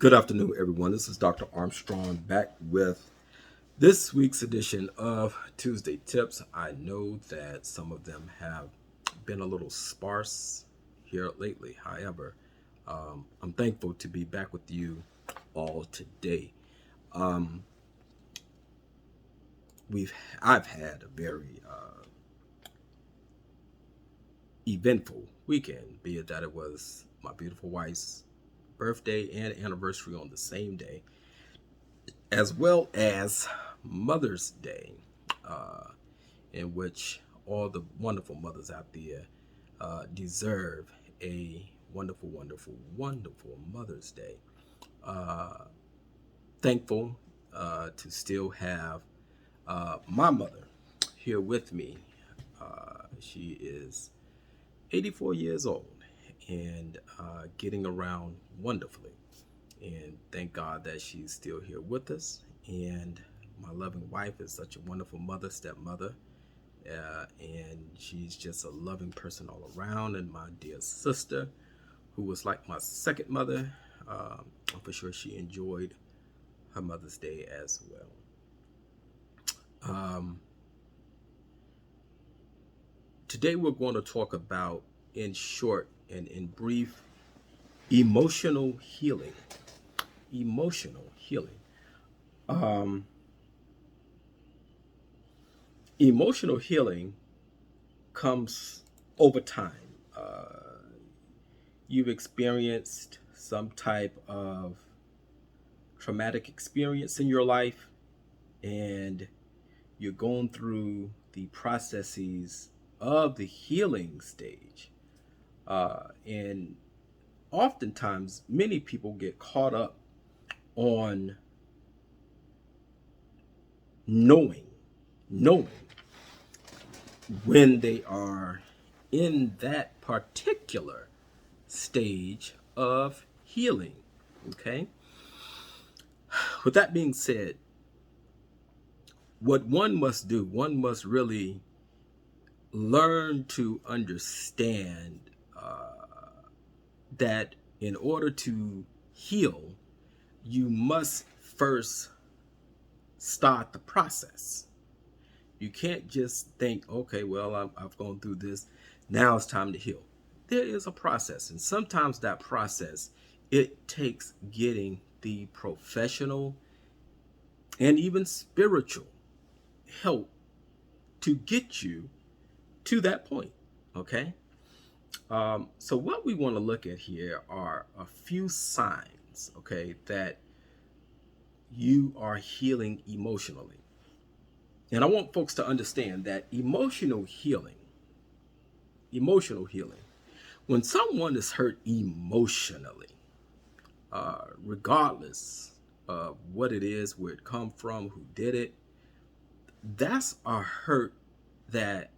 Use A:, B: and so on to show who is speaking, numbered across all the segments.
A: Good afternoon, everyone. This is Dr. Armstrong back with this week's edition of Tuesday Tips. I know that some of them have been a little sparse here lately. However, I'm thankful to be back with you all today. Um, I've had a very eventful weekend, be it that it was my beautiful wife's birthday and anniversary on the same day, as well as Mother's Day, uh, in which all the wonderful mothers out there deserve a wonderful, wonderful, wonderful Mother's Day. Uh, Thankful to still have my mother here with me. She is 84 years old and getting around wonderfully. And thank God that she's still here with us. And my loving wife is such a wonderful mother, stepmother, and she's just a loving person all around. And my dear sister, who was like my second mother, I'm for sure she enjoyed her Mother's Day as well. Um, Today we're going to talk about, in short and in brief, emotional healing. Emotional healing. Um, Emotional healing comes over time. You've experienced some type of traumatic experience in your life, and you're going through the processes of the healing stage. And oftentimes, many people get caught up on knowing, knowing when they are in that particular stage of healing. Okay. With that being said, what one must do, one must really learn to understand that in order to heal, you must first start the process. You can't just think, okay, well, I've gone through this. Now it's time to heal. There is a process. And sometimes that process, it takes getting the professional and even spiritual help to get you to that point. Okay. So what we want to look at here are a few signs, okay, that you are healing emotionally. And I want folks to understand that emotional healing, when someone is hurt emotionally, regardless of what it is, where it come from, who did it, that's a hurt that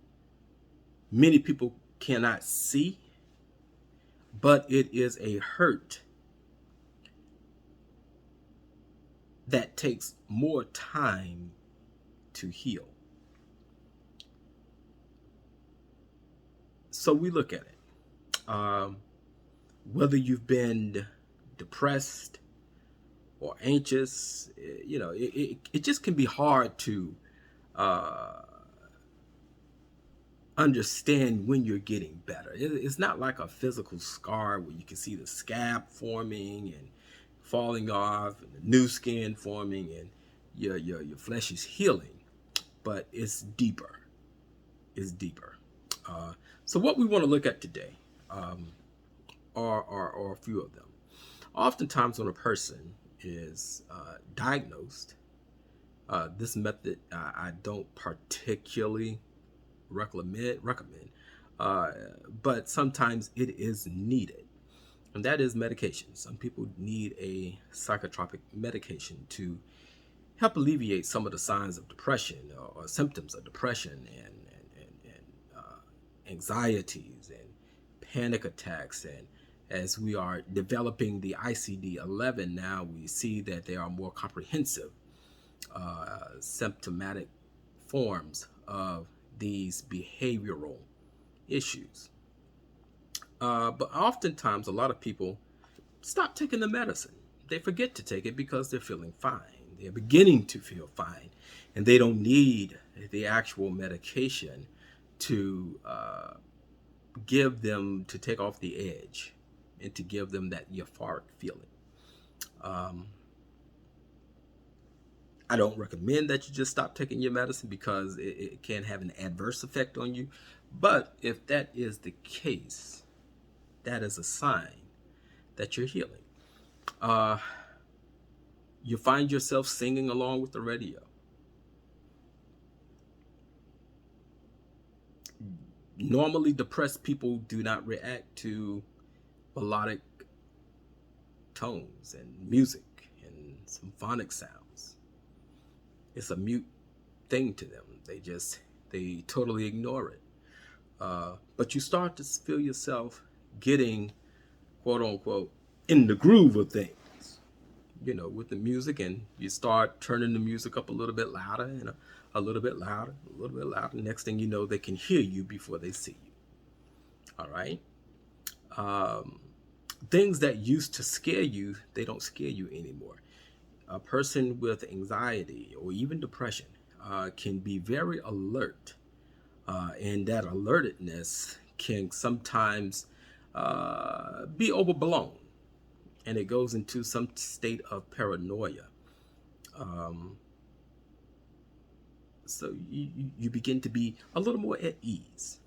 A: many people cannot see, but it is a hurt that takes more time to heal. So we look at it. Whether you've been depressed or anxious, it just can be hard to uh, understand when you're getting better. It's not like a physical scar where you can see the scab forming and falling off and the new skin forming and your flesh is healing, but it's deeper. It's deeper. So what we want to look at today are a few of them. Oftentimes when a person is diagnosed, this method I don't particularly recommend, but sometimes it is needed, and that is medication. Some people need a psychotropic medication to help alleviate some of the signs of depression or symptoms of depression and anxieties and panic attacks. And as we are developing the ICD-11 now, we see that there are more comprehensive symptomatic forms of these behavioral issues. But oftentimes, a lot of people stop taking the medicine. they forget to take it because they're feeling fine. They're beginning to feel fine, and they don't need the actual medication to give them, to take off the edge and to give them that euphoric feeling. Um, I don't recommend that you just stop taking your medicine because it can have an adverse effect on you. But if that is the case, that is a sign that you're healing. Uh, you find yourself singing along with the radio. Normally, depressed people do not react to melodic tones and music and symphonic sounds. It's a mute thing to them. They totally ignore it. But you start to feel yourself getting, quote unquote, in the groove of things, with the music, and you start turning the music up a little bit louder and a little bit louder, a little bit louder. Next thing you know, they can hear you before they see you. All right. Things that used to scare you, they don't scare you anymore. A person with anxiety or even depression can be very alert, and that alertedness can sometimes be overblown, and it goes into some state of paranoia. So you begin to be a little more at ease.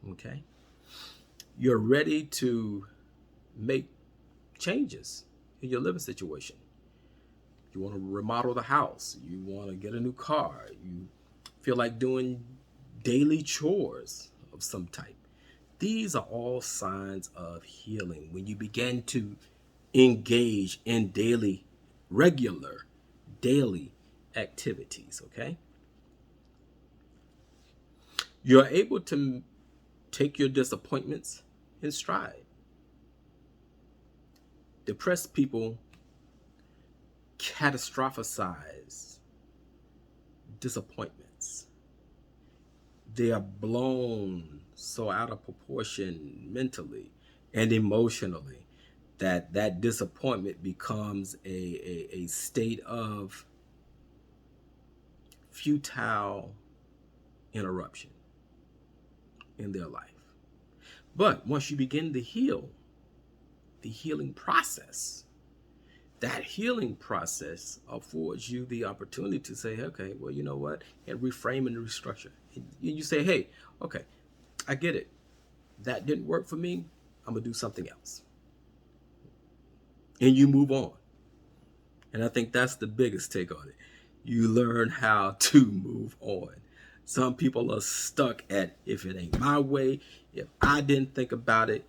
A: Okay, you're ready to make changes in your living situation. You want to remodel the house, you want to get a new car, you feel like doing daily chores of some type. These are all signs of healing when you begin to engage in regular daily activities. Okay, you're able to take your disappointments in stride. Depressed people catastrophize disappointments. They are blown so out of proportion mentally and emotionally that disappointment becomes a state of futile interruption in their life. But once you begin to heal, the healing process, that healing process affords you the opportunity to say, okay, well, you know what? And reframe and restructure. And you say, hey, okay, I get it. That didn't work for me. I'm going to do something else. And you move on. And I think that's the biggest take on it. You learn how to move on. Some people are stuck at, if it ain't my way, if I didn't think about it,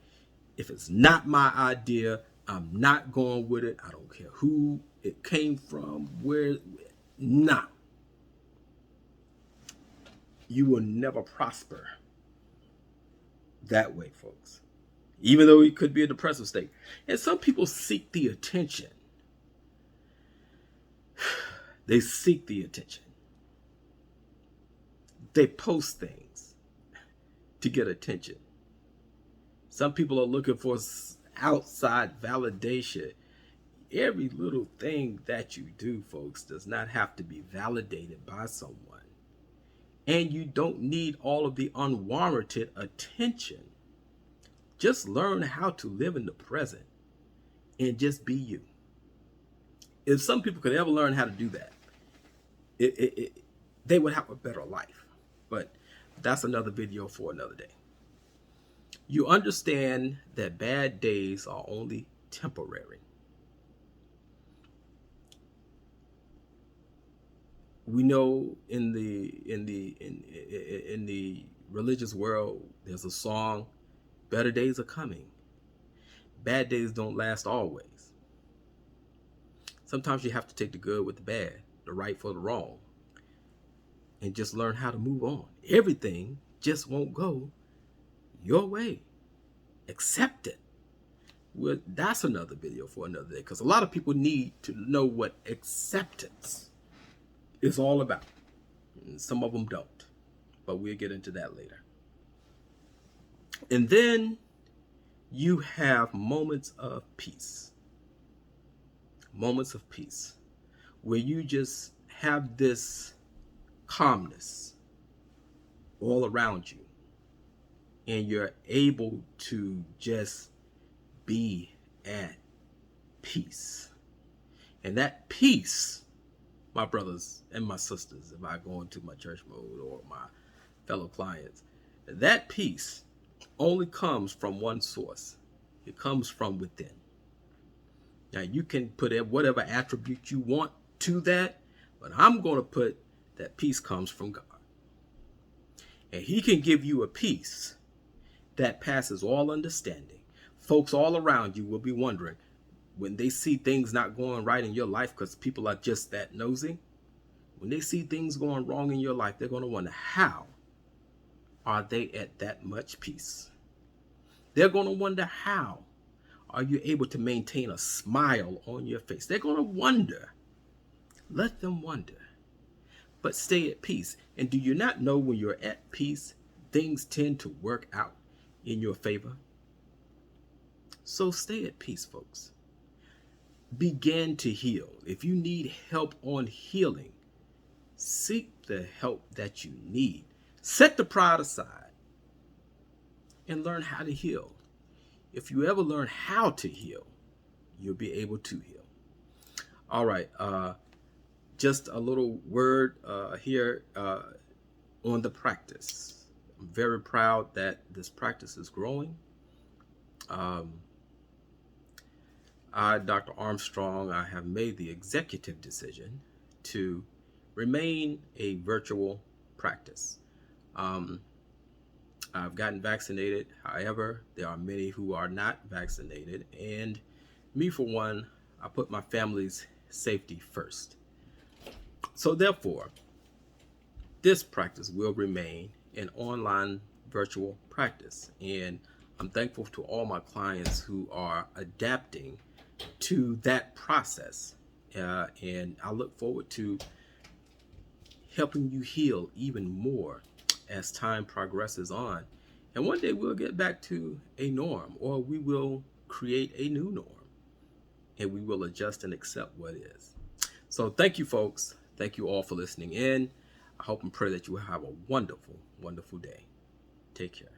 A: if it's not my idea, I'm not going with it. I don't care who it came from, where. Nah. You will never prosper that way, folks. Even though it could be a depressive state. And some people seek the attention. They seek the attention. They post things to get attention. Some people are looking for outside validation. Every little thing that you do, folks, does not have to be validated by someone. And you don't need all of the unwarranted attention. Just learn how to live in the present and just be you. If some people could ever learn how to do that, they would have a better life. But that's another video for another day. You understand that bad days are only temporary. We know in the religious world, there's a song, better days are coming. Bad days don't last always. Sometimes you have to take the good with the bad, the right for the wrong, and just learn how to move on. Everything just won't go your way. Accept it. Well, that's another video for another day, because a lot of people need to know what acceptance is all about. And some of them don't, but we'll get into that later. And then you have moments of peace. moments of peace where you just have this calmness all around you and you're able to just be at peace. And that peace, my brothers and my sisters, if I go into my church mode or my fellow clients, that peace only comes from one source. It comes from within. Now, you can put whatever attribute you want to that, but I'm going to put that peace comes from God. And He can give you a peace that passes all understanding. Folks all around you will be wondering when they see things not going right in your life, because people are just that nosy. When they see things going wrong in your life, they're going to wonder, how are they at that much peace? They're going to wonder, how are you able to maintain a smile on your face? They're going to wonder. Let them wonder. But stay at peace. And do you not know when you're at peace, things tend to work out in your favor? So stay at peace, folks. Begin to heal. If you need help on healing, seek the help that you need. Set the pride aside and learn how to heal. If you ever learn how to heal, you'll be able to heal. All right. Just a little word here on the practice. I'm very proud that this practice is growing. I, Dr. Armstrong, I have made the executive decision to remain a virtual practice. I've gotten vaccinated. However, there are many who are not vaccinated. And me, for one, I put my family's safety first. So therefore, this practice will remain an online virtual practice. And I'm thankful to all my clients who are adapting to that process. And I look forward to helping you heal even more as time progresses on. And one day we'll get back to a norm, or we will create a new norm, and we will adjust and accept what is. So thank you, folks. Thank you all for listening in. I hope and pray that you have a wonderful, wonderful day. Take care.